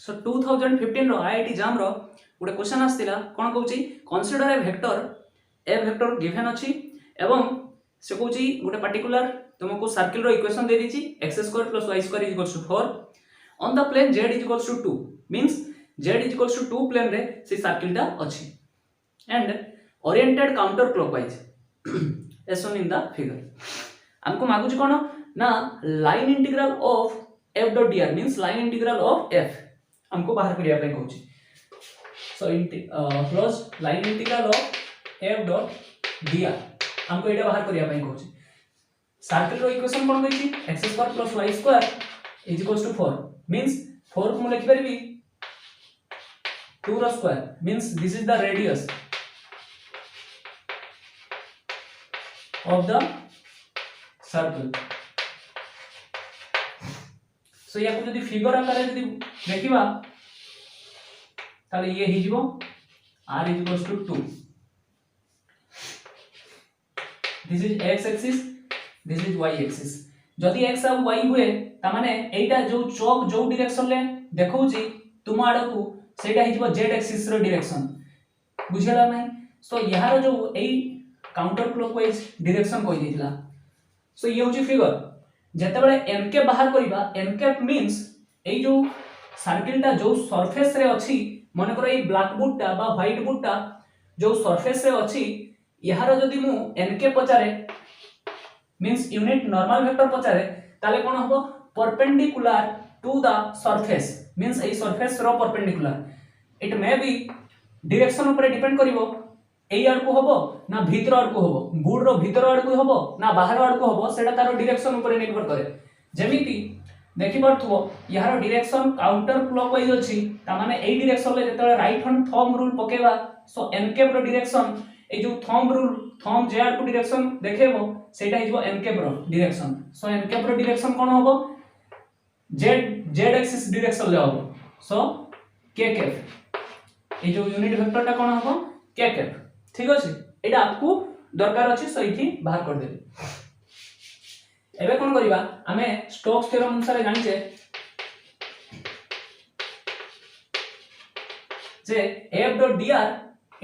सो 2015 रो IIT JAM रो गोटे question आस्तिला कोन कहूची कंसीडर ए वेक्टर गिवन अछि एवं से कहूची गोटे पर्टिकुलर तुमको सर्किल रो इक्वेशन दे दीची x² + y² = 4 on the plane z = 2 means z = 2 plane रे से सर्किल टा अछि and oriented counter clockwise as shown in the figure हमको मागुची कोन ना line integral of f dot dr means line integral of f हमको बाहर करिया पे कहूची so close line integral of f dot dr हमको एटा बाहर करिया पे कहूची सर्किल रो इक्वेशन कोन होईची x² + y² = 4 मींस 4 को लिखि परबी 2 रो square means this is the radius of the circle so या जदी फिगर आकार जदी देखिबा ताले ये हि जिवो r = 2 this is x axis this is y axis जदी x और y हुए ता माने एटा जो चौक जो डायरेक्शन ले देखौची तुम आडकू सेटा हि जिवो z एक्सिस रो डायरेक्शन बुझिला नै सो यार जो एई काउंटर क्लॉकवाइज डायरेक्शन कोइ दिथिला सो ये होची फिगर जते बेले n के बाहर करिबा n के मींस एई जो सर्किल टा जो सरफेस रे अछि मन करो एई ब्लैक बोर्ड टा बा व्हाइट बोर्ड टा जो सरफेस रे अछि यार जदी मु n के पचारे मींस यूनिट नॉर्मल वेक्टर पचारे ताले कोन हबो perpendicular to the surface means एई सरफेस रो perpendicular it may be direction ऊपर डिपेंड करिवो एई आडको हबो ना भीतर आडको हबो बोर्ड रो भीतर आडको हबो ना बाहर आडको हबो सेटा तारो डायरेक्शन ऊपर निर्भर करे जेमिति देखि परथुओ यार डायरेक्शन काउंटर क्लॉकवाइज अछि ता माने एई डायरेक्शन ले जेतले राइट हैंड थंब रूल पकेबा सो एन कैप रो डायरेक्शन ए जो थंब रूल थंब जे आडको डायरेक्शन देखेबो सेटा हिजबो एन कैप रो डायरेक्शन सो एन कैप रो डायरेक्शन कोन हबो z एक्सिस डायरेक्शन ले हबो सो k कैप ए जो यूनिट वेक्टर टा कोन हबो k कैप ठीक अछि एटा आपको दरकार अछि सो इथि बाहर कर देबे एबे कोन करिबा हमें स्टोक्स थ्योरम अनुसार जानि जे f dot dr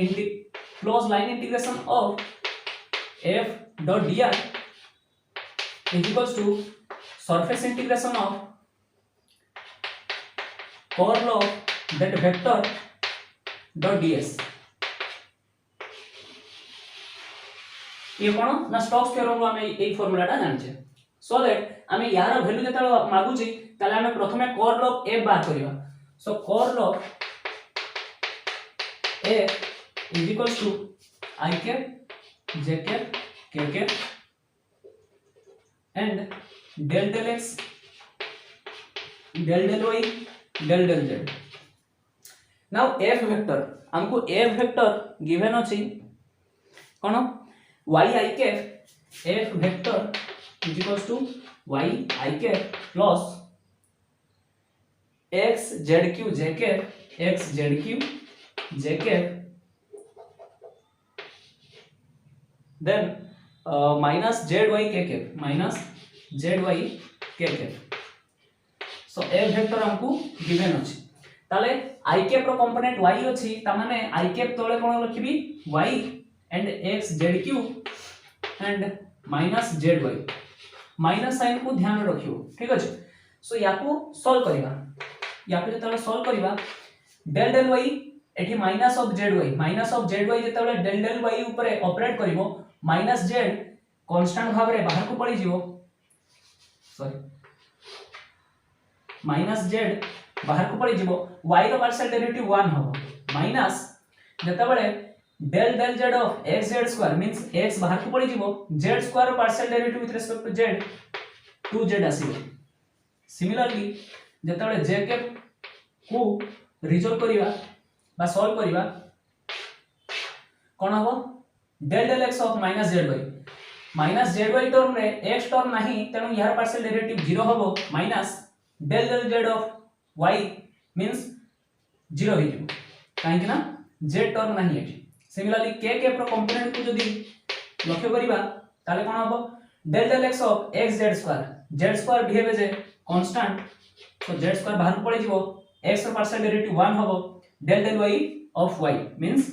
into close line integration of f dot dr equals to surface integration of curl of that vector dot ds ये कोन ना स्टोक्स थ्योरम रो हमें एई फार्मूला टा जानछे सो दैट हमें यार वैल्यू जतल मागुची ताले हमें प्रथमे कर्ल ऑफ f बाहर करिवा so curl of f equals to i cap j cap k cap and del del x del del y del del z now f vector हमको f vector given अछि कोन y I cap f vector equals to y I cap plus x zq j cap x zq j cap then minus zy k cap minus zy k cap so f vector हमको given अछि ताले I cap रो component y अछि ता माने I cap तोले कोन लिखबी y and x zq and minus zy minus sign को ध्यान रखियो ठीक अछि सो याको सॉल्व करिवा याको जतले सॉल्व करिवा del del y एठी minus of zy जतले del del y ऊपर ऑपरेट करिवो माइनस z कांस्टेंट भाव रे बाहर को पड़ी जीवो सॉरी माइनस z बाहर को पड़ी जीवो y रो पार्शियल डेरिवेटिव 1 हो minus जतबेले del del z of x z square means x बाहर को पड़ी जीवो z square partial derivative with respect to z 2z आसीबो सिमिलरली जतबेले j कैप को रिजोल्व करिवा बा सॉल्व करिवा कोन हबो del del x of minus zy term रे x टर्म नाही तेनु यार पार्शियल डेरिवेटिव 0 हबो minus del del z of y means 0 ही जीवो काहे कि ना z टर्म नाही एठी सिमिलरली k कैप रो कंपोनेंट को जदी लक्ष्य करिबा ताले कोन हबो del del x of x z square behave as a constant तो z स्क्वायर बाहर पड़े जीवो x ର partial derivative 1 हबो del del y of y means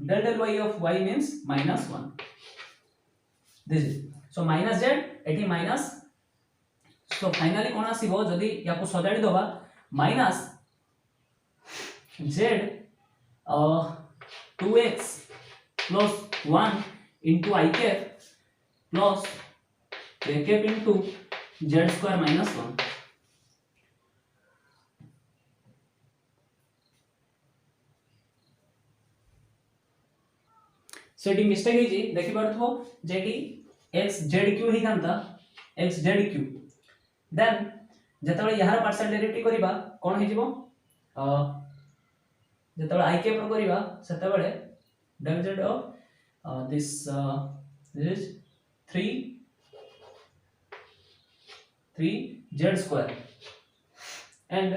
del del y of y means -1 this is so minus z एठी minus so finally कोन आसीबो जदी याको सजाडी दबा minus z 2x plus 1 into I cap plus a cap into z square minus 1 Sethi mistake हे जी देखि परथबो jetty x zq हे थांता x zq then जतबे यार partial derivative करिबा कोन हे जिवो जतबे I cap रो करिबा सेतबेले del z of this is 3 z square and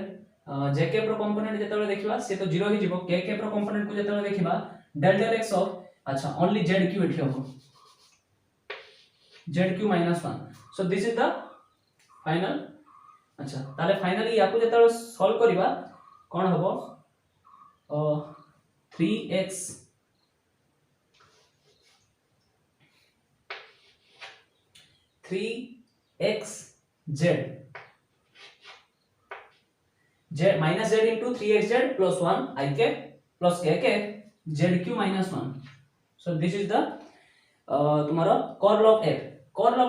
j cap रो component जतबे देखिबा से तो 0 हे जिवो k cap रो कंपोनेंट को जतबे देखिबा del del x of अच्छा ओनली zq एठी हो zq -1 so this is the final अच्छा ताले फाइनली याको जतबे सॉल्व करिबा कोन हबो 3x z minus z into 3xz plus 1 I cap plus k cap zq -1 so this is the तुम्हारा कर्ल ऑफ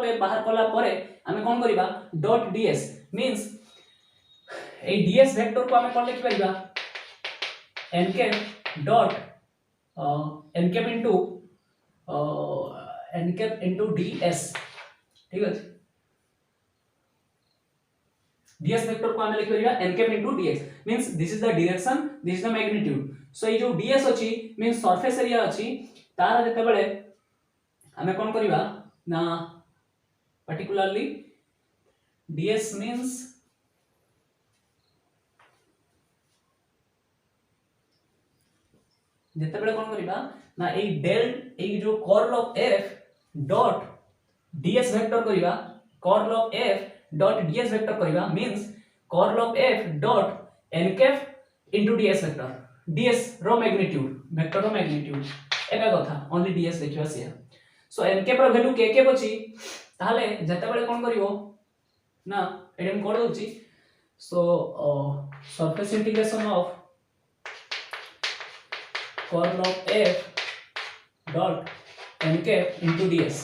f बाहर कला परे हमें कोन करिबा डॉट ds मींस ए ds वेक्टर को हमें कोन लिखि परिबा n cap dot n cap into ds ठीक है ds वेक्टर को हमें लिखि परिबा n cap into dx means this is the direction this is the magnitude so ये जो ds अछि मींस सरफेस एरिया अछि तार जते बेले हमें कोन करिबा ना particularly ds means जते बेले कोन करिबा ना ए डेल ए जो curl of f dot ds vector करिबा curl of f dot ds vector करिबा means curl of f dot n cap into ds vector ds रो मैग्नीट्यूड वेक्टर रो मैग्नीट्यूड एका कथा ओनली ds देखिबा से सो n cap रो value k cap अछि ताले जते बेले कोन करिवो ना एडम कोड होछि so surface integration of curl of f dot n cap into ds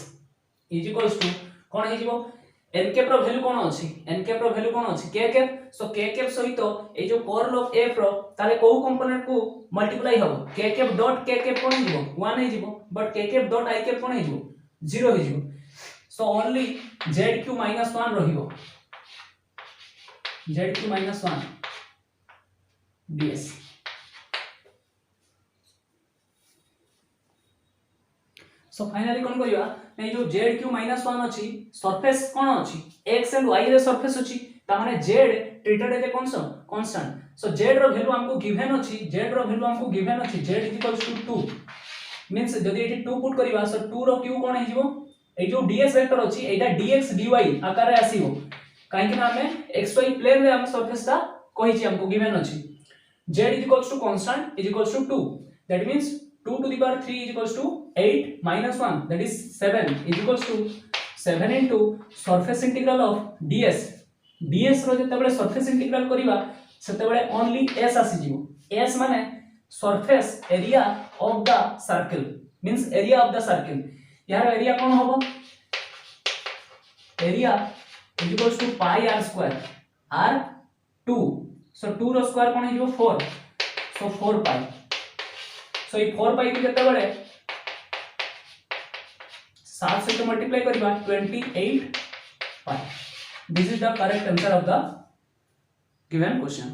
is equals to कोन हे जिवो n cap रो वैल्यू कोन अछि n cap रो वैल्यू कोन अछि k cap सो k cap सहित ए जो कर्ल ऑफ f रो ताले को कंपोनेंट को मल्टीप्लाई हबो k cap dot k cap कोन हे जिवो 1 हे जिवो but k cap dot I cap कोन हे जिवो 0 हे जिवो सो ओनली zq -1 रहिबो zq -1 ds सो फाइनली कोन करिवा नै जो zq -1 अछि सरफेस कोन अछि x एंड y रे सरफेस अछि ता माने z treated as a constant so z रो वैल्यू हमको गिवन अछि z रो वैल्यू हमको गिवन अछि z 2 मींस जदी एठी 2 पुट करिवा सो 2 रो q कोन हे जिवो ए जो ds वेक्टर अछि एटा dx dy आकार रे आसीबो काहे कि हमें xy प्लेन रे हम सरफेस ता कहि छी हमको गिवन अछि z constant is equals to 2 that means 2 to the power 3 is equals to 8 minus 1 that is 7 is equals to 7 into surface integral of ds रो जते बेले surface integral करिवा सेते बेले only s आसी जिवो s माने surface area of the circle means area of the circle यार area कोन होबो area is equals to pi r square r2 so 2 रो स्क्वायर कोन हे जिवो 4 so 4 pi so ये 4 pi को जते बेले 7 से मल्टीप्लाई करिबा 28 pi this is the correct answer of the given question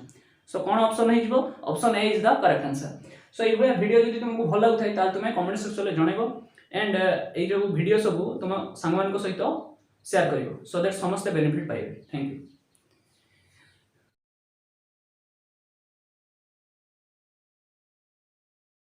so कोन ऑप्शन हे जिवो option A is the correct answer so ये वीडियो जदि तुमको भल लागथाय ता तुमे कमेंट सेक्शन रे जणैबो एंड ए जो वीडियो सब तुम संगमान को सहित शेयर करिवो सो दैट समस्त बेनिफिट पाइबे थैंक यू।